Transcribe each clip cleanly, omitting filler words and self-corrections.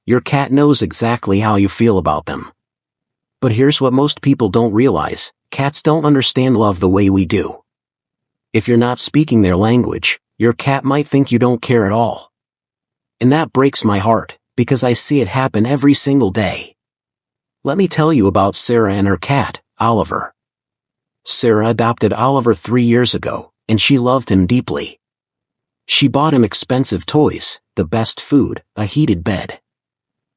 Your cat knows exactly how you feel about them. But here's what most people don't realize: cats don't understand love the way we do. If you're not speaking their language, your cat might think you don't care at all. And that breaks my heart, because I see it happen every single day. Let me tell you about Sarah and her cat, Oliver. Sarah adopted Oliver 3 years ago, and she loved him deeply. She bought him expensive toys, the best food, a heated bed.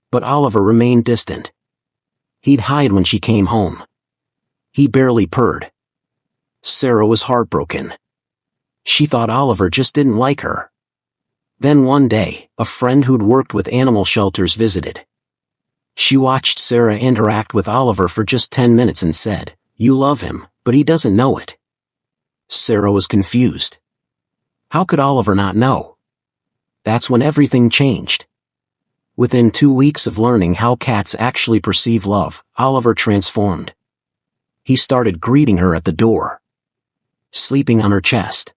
But Oliver remained distant. He'd hide when she came home. He barely purred. Sarah was heartbroken. She thought Oliver just didn't like her. Then one day, a friend who'd worked with animal shelters visited. She watched Sarah interact with Oliver for just 10 minutes and said, "You love him, but he doesn't know it." Sarah was confused. How could Oliver not know? That's when everything changed. Within 2 weeks of learning how cats actually perceive love, Oliver transformed. He started greeting her at the door, sleeping on her chest,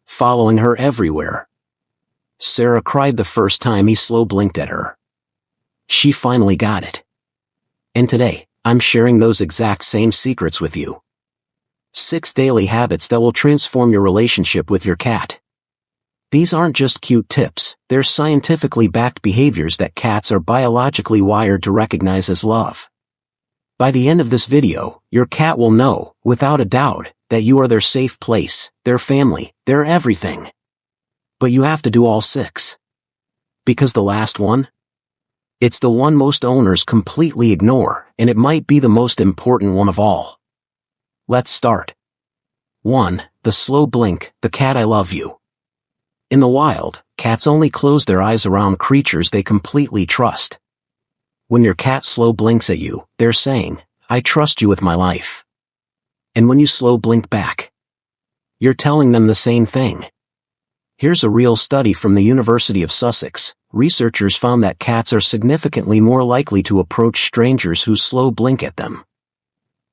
following her everywhere. Sarah cried the first time he slow blinked at her. She finally got it. And today, I'm sharing those exact same secrets with you. 6 daily habits that will transform your relationship with your cat. These aren't just cute tips, they're scientifically backed behaviors that cats are biologically wired to recognize as love. By the end of this video, your cat will know, without a doubt, that you are their safe place, their family, their everything. But you have to do all 6. Because the last one? It's the one most owners completely ignore, and it might be the most important one of all. Let's start. 1. The slow blink, the cat I love you. In the wild, cats only close their eyes around creatures they completely trust. When your cat slow blinks at you, they're saying, "I trust you with my life." And when you slow blink back, you're telling them the same thing. Here's a real study from the University of Sussex. Researchers found that cats are significantly more likely to approach strangers who slow blink at them.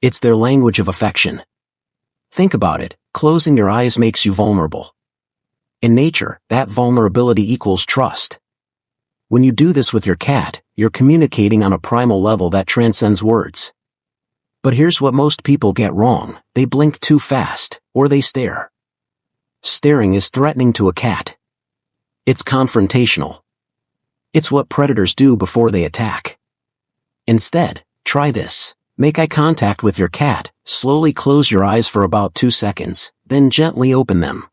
It's their language of affection. Think about it, closing your eyes makes you vulnerable. In nature, that vulnerability equals trust. When you do this with your cat, you're communicating on a primal level that transcends words. But here's what most people get wrong: they blink too fast, or they stare. Staring is threatening to a cat. It's confrontational. It's what predators do before they attack. Instead, try this. Make eye contact with your cat, slowly close your eyes for about 2 seconds, then gently open them.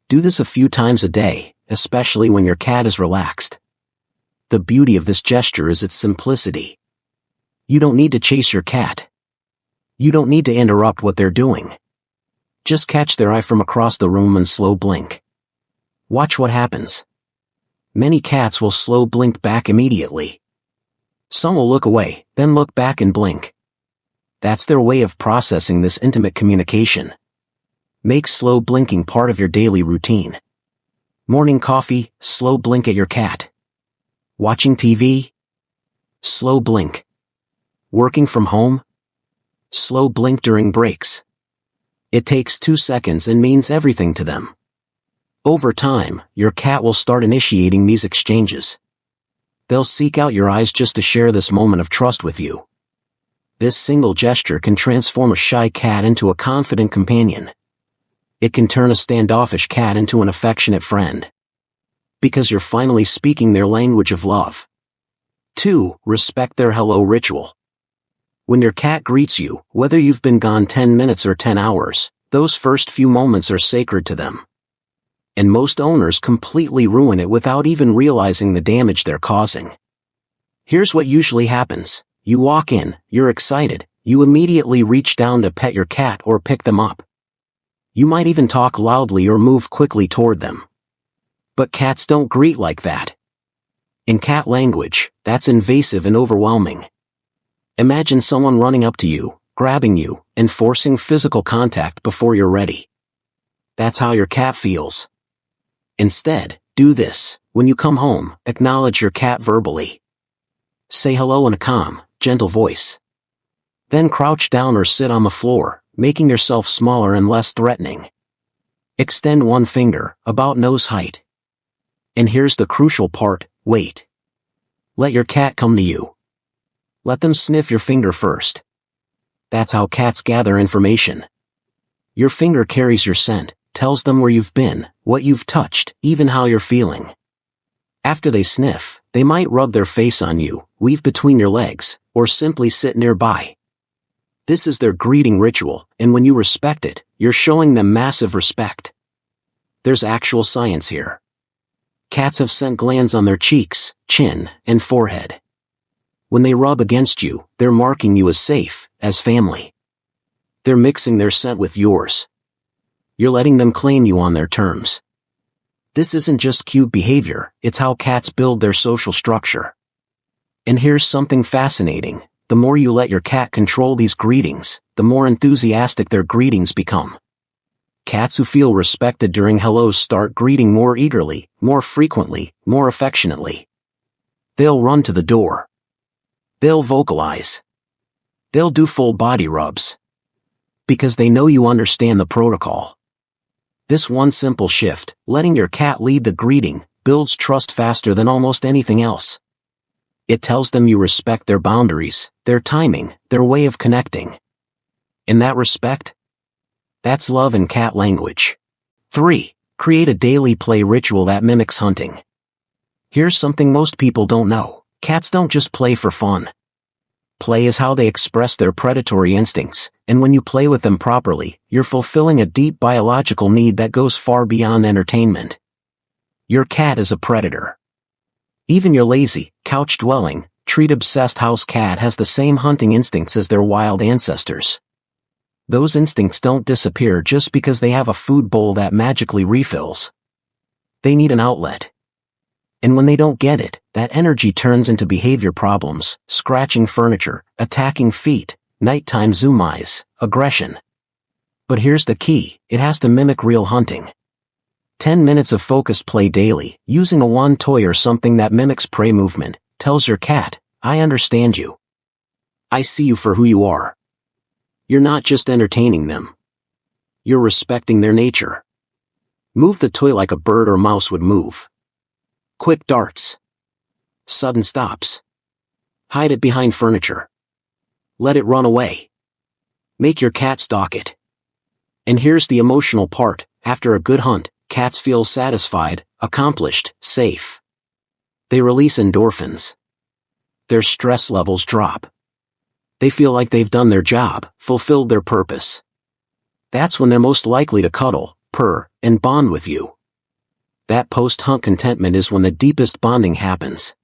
Do this a few times a day, especially when your cat is relaxed. The beauty of this gesture is its simplicity. You don't need to chase your cat. You don't need to interrupt what they're doing. Just catch their eye from across the room and slow blink. Watch what happens. Many cats will slow blink back immediately. Some will look away, then look back and blink. That's their way of processing this intimate communication. Make slow blinking part of your daily routine. Morning coffee, slow blink at your cat. Watching TV? Slow blink. Working from home? Slow blink during breaks. It takes 2 seconds and means everything to them. Over time, your cat will start initiating these exchanges. They'll seek out your eyes just to share this moment of trust with you. This single gesture can transform a shy cat into a confident companion. It can turn a standoffish cat into an affectionate friend. Because you're finally speaking their language of love. 2. Respect their hello ritual. When your cat greets you, whether you've been gone 10 minutes or 10 hours, those first few moments are sacred to them. And most owners completely ruin it without even realizing the damage they're causing. Here's what usually happens. You walk in, you're excited, you immediately reach down to pet your cat or pick them up. You might even talk loudly or move quickly toward them. But cats don't greet like that. In cat language, that's invasive and overwhelming. Imagine someone running up to you, grabbing you, and forcing physical contact before you're ready. That's how your cat feels. Instead, do this. When you come home, acknowledge your cat verbally. Say hello in a calm, gentle voice. Then crouch down or sit on the floor, making yourself smaller and less threatening. Extend one finger, about nose height. And here's the crucial part: wait. Let your cat come to you. Let them sniff your finger first. That's how cats gather information. Your finger carries your scent, tells them where you've been, what you've touched, even how you're feeling. After they sniff, they might rub their face on you, weave between your legs, or simply sit nearby. This is their greeting ritual, and when you respect it, you're showing them massive respect. There's actual science here. Cats have scent glands on their cheeks, chin, and forehead. When they rub against you, they're marking you as safe, as family. They're mixing their scent with yours. You're letting them claim you on their terms. This isn't just cute behavior, it's how cats build their social structure. And here's something fascinating. The more you let your cat control these greetings, the more enthusiastic their greetings become. Cats who feel respected during hellos start greeting more eagerly, more frequently, more affectionately. They'll run to the door. They'll vocalize. They'll do full body rubs. Because they know you understand the protocol. This one simple shift, letting your cat lead the greeting, builds trust faster than almost anything else. It tells them you respect their boundaries, their timing, their way of connecting. In that respect, that's love in cat language. 3. Create a daily play ritual that mimics hunting. Here's something most people don't know. Cats don't just play for fun. Play is how they express their predatory instincts, and when you play with them properly, you're fulfilling a deep biological need that goes far beyond entertainment. Your cat is a predator. Even your lazy, couch-dwelling, treat-obsessed house cat has the same hunting instincts as their wild ancestors. Those instincts don't disappear just because they have a food bowl that magically refills. They need an outlet. And when they don't get it, that energy turns into behavior problems, scratching furniture, attacking feet, nighttime zoom eyes, aggression. But here's the key, it has to mimic real hunting. 10 minutes of focused play daily, using a wand toy or something that mimics prey movement, tells your cat, I understand you. I see you for who you are. You're not just entertaining them. You're respecting their nature. Move the toy like a bird or mouse would move. Quick darts. Sudden stops. Hide it behind furniture. Let it run away. Make your cat stalk it. And here's the emotional part, after a good hunt, cats feel satisfied, accomplished, safe. They release endorphins. Their stress levels drop. They feel like they've done their job, fulfilled their purpose. That's when they're most likely to cuddle, purr, and bond with you. That post-hunt contentment is when the deepest bonding happens.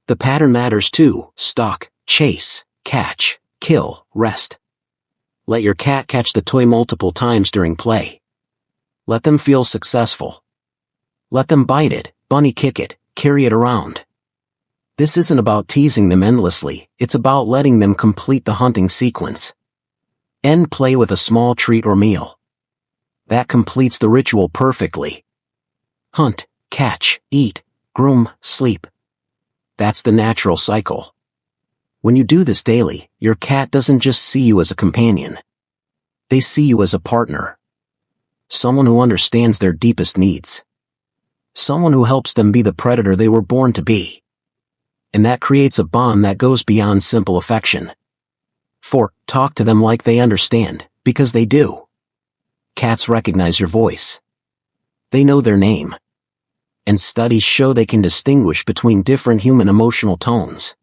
The pattern matters too: stalk, chase, catch, kill, rest. Let your cat catch the toy multiple times during play. Let them feel successful. Let them bite it, bunny kick it, carry it around. This isn't about teasing them endlessly, it's about letting them complete the hunting sequence. End play with a small treat or meal. That completes the ritual perfectly. Hunt, catch, eat, groom, sleep. That's the natural cycle. When you do this daily, your cat doesn't just see you as a companion. They see you as a partner. Someone who understands their deepest needs. Someone who helps them be the predator they were born to be. And that creates a bond that goes beyond simple affection. 4. Talk to them like they understand, because they do. Cats recognize your voice. They know their name. And studies show they can distinguish between different human emotional tones.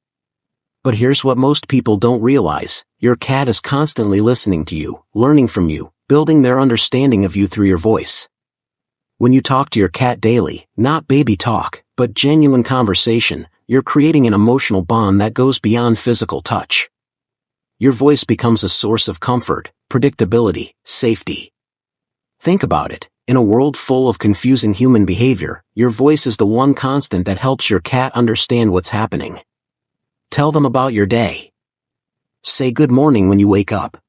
But here's what most people don't realize: your cat is constantly listening to you, learning from you, building their understanding of you through your voice. When you talk to your cat daily, not baby talk, but genuine conversation, you're creating an emotional bond that goes beyond physical touch. Your voice becomes a source of comfort, predictability, safety. Think about it. In a world full of confusing human behavior, your voice is the one constant that helps your cat understand what's happening. Tell them about your day. Say good morning when you wake up.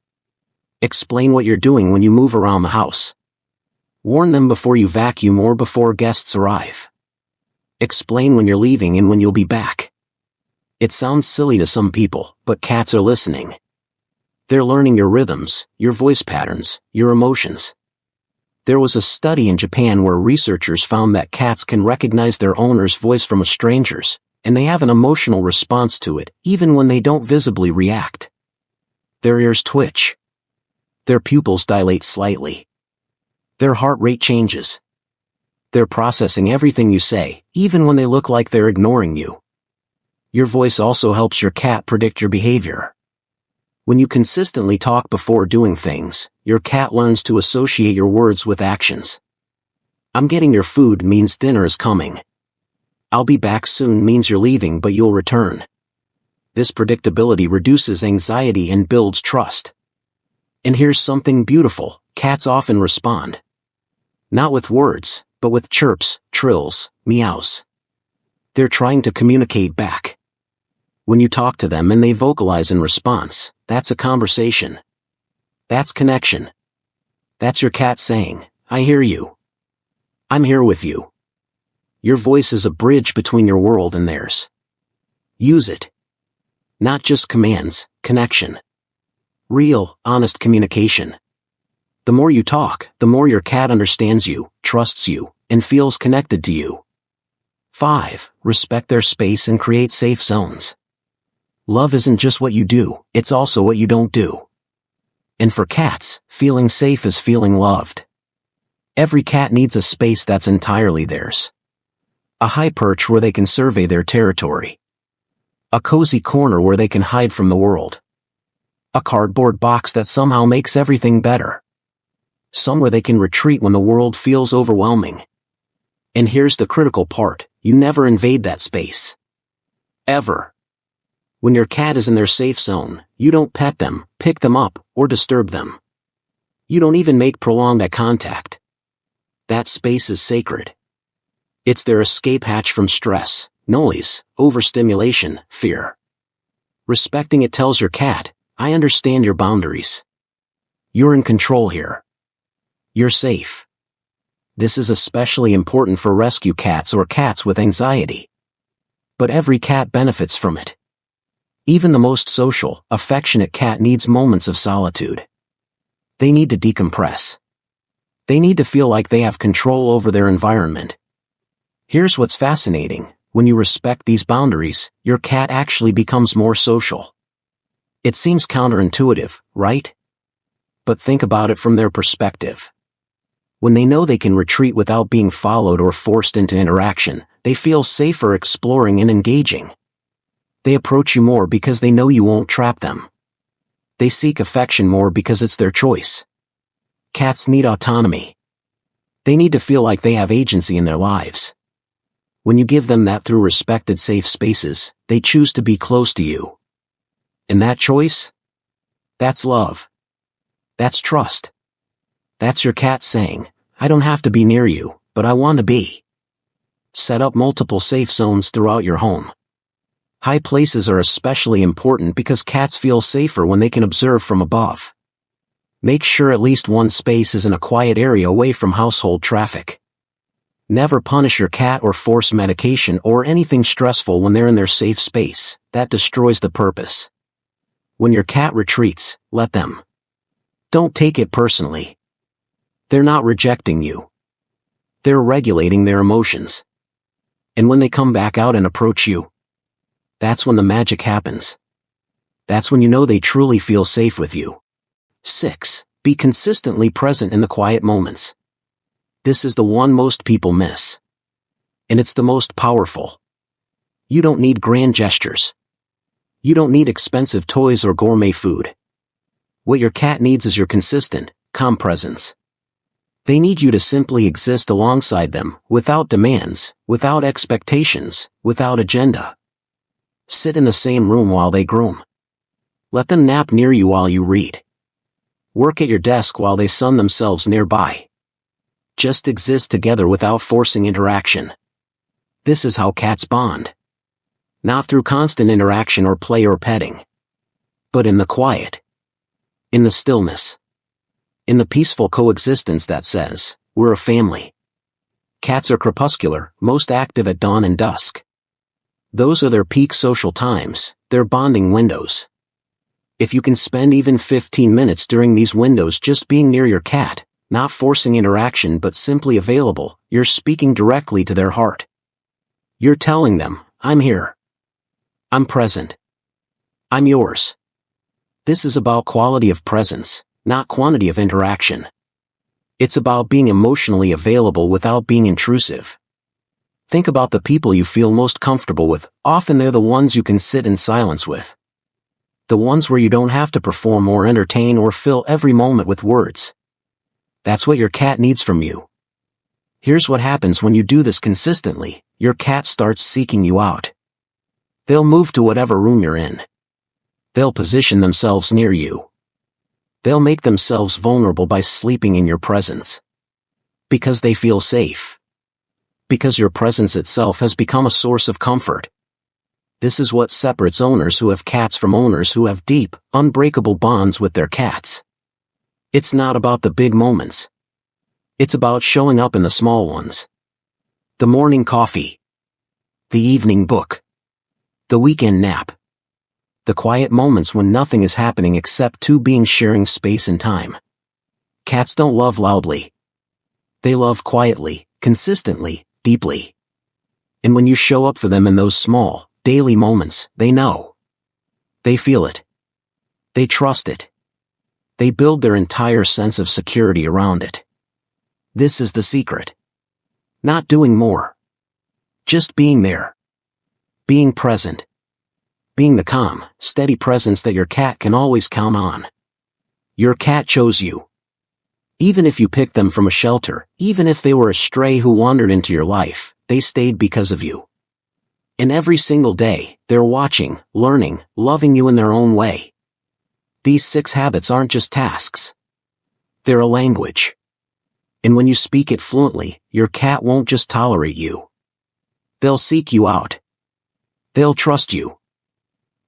Explain what you're doing when you move around the house. Warn them before you vacuum or before guests arrive. Explain when you're leaving and when you'll be back. It sounds silly to some people, but cats are listening. They're learning your rhythms, your voice patterns, your emotions. There was a study in Japan where researchers found that cats can recognize their owner's voice from a stranger's, and they have an emotional response to it, even when they don't visibly react. Their ears twitch. Their pupils dilate slightly. Their heart rate changes. They're processing everything you say, even when they look like they're ignoring you. Your voice also helps your cat predict your behavior. When you consistently talk before doing things, your cat learns to associate your words with actions. I'm getting your food means dinner is coming. I'll be back soon means you're leaving but you'll return. This predictability reduces anxiety and builds trust. And here's something beautiful, cats often respond. Not with words, but with chirps, trills, meows. They're trying to communicate back. When you talk to them and they vocalize in response, that's a conversation. That's connection. That's your cat saying, I hear you. I'm here with you. Your voice is a bridge between your world and theirs. Use it. Not just commands, connection. Real, honest communication. The more you talk, the more your cat understands you, trusts you, and feels connected to you. 5. Respect their space and create safe zones. Love isn't just what you do, it's also what you don't do. And for cats, feeling safe is feeling loved. Every cat needs a space that's entirely theirs. A high perch where they can survey their territory. A cozy corner where they can hide from the world. A cardboard box that somehow makes everything better. Somewhere they can retreat when the world feels overwhelming. And here's the critical part, you never invade that space. Ever. When your cat is in their safe zone, you don't pet them, pick them up, or disturb them. You don't even make prolonged eye contact. That space is sacred. It's their escape hatch from stress, noise, overstimulation, fear. Respecting it tells your cat, I understand your boundaries. You're in control here. You're safe. This is especially important for rescue cats or cats with anxiety. But every cat benefits from it. Even the most social, affectionate cat needs moments of solitude. They need to decompress. They need to feel like they have control over their environment. Here's what's fascinating, when you respect these boundaries, your cat actually becomes more social. It seems counterintuitive, right? But think about it from their perspective. When they know they can retreat without being followed or forced into interaction, they feel safer exploring and engaging. They approach you more because they know you won't trap them. They seek affection more because it's their choice. Cats need autonomy. They need to feel like they have agency in their lives. When you give them that through respected safe spaces, they choose to be close to you. And that choice? That's love. That's trust. That's your cat saying, I don't have to be near you, but I want to be. Set up multiple safe zones throughout your home. High places are especially important because cats feel safer when they can observe from above. Make sure at least one space is in a quiet area away from household traffic. Never punish your cat or force medication or anything stressful when they're in their safe space. That destroys the purpose. When your cat retreats, let them. Don't take it personally. They're not rejecting you. They're regulating their emotions. And when they come back out and approach you, that's when the magic happens. That's when you know they truly feel safe with you. 6. Be consistently present in the quiet moments. This is the one most people miss. And it's the most powerful. You don't need grand gestures. You don't need expensive toys or gourmet food. What your cat needs is your consistent, calm presence. They need you to simply exist alongside them, without demands, without expectations, without agenda. Sit in the same room while they groom. Let them nap near you while you read. Work at your desk while they sun themselves nearby. Just exist together without forcing interaction. This is how cats bond. Not through constant interaction or play or petting. But in the quiet. In the stillness. In the peaceful coexistence that says, we're a family. Cats are crepuscular, most active at dawn and dusk. Those are their peak social times, their bonding windows. If you can spend even 15 minutes during these windows just being near your cat, not forcing interaction but simply available, you're speaking directly to their heart. You're telling them, I'm here. I'm present. I'm yours. This is about quality of presence, not quantity of interaction. It's about being emotionally available without being intrusive. Think about the people you feel most comfortable with. Often they're the ones you can sit in silence with. The ones where you don't have to perform or entertain or fill every moment with words. That's what your cat needs from you. Here's what happens when you do this consistently. Your cat starts seeking you out. They'll move to whatever room you're in. They'll position themselves near you. They'll make themselves vulnerable by sleeping in your presence. Because they feel safe. Because your presence itself has become a source of comfort. This is what separates owners who have cats from owners who have deep, unbreakable bonds with their cats. It's not about the big moments. It's about showing up in the small ones. The morning coffee. The evening book. The weekend nap. The quiet moments when nothing is happening except two beings sharing space and time. Cats don't love loudly. They love quietly, consistently, deeply. And when you show up for them in those small, daily moments, they know. They feel it. They trust it. They build their entire sense of security around it. This is the secret. Not doing more. Just being there. Being present. Being the calm, steady presence that your cat can always count on. Your cat chose you. Even if you picked them from a shelter, even if they were a stray who wandered into your life, they stayed because of you. And every single day, they're watching, learning, loving you in their own way. These 6 habits aren't just tasks. They're a language. And when you speak it fluently, your cat won't just tolerate you. They'll seek you out. They'll trust you.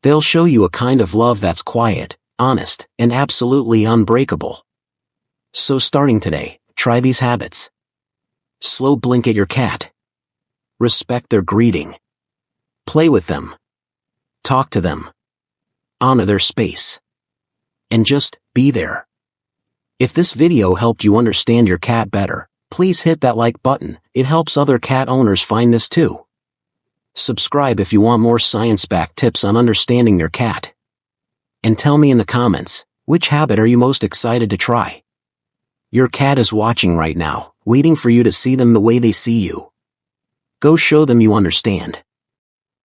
They'll show you a kind of love that's quiet, honest, and absolutely unbreakable. So starting today, try these habits. Slow blink at your cat. Respect their greeting. Play with them. Talk to them. Honor their space. And just be there. If this video helped you understand your cat better, please hit that like button. It helps other cat owners find this too. Subscribe if you want more science-backed tips on understanding your cat. And tell me in the comments, which habit are you most excited to try? Your cat is watching right now, waiting for you to see them the way they see you. Go show them you understand.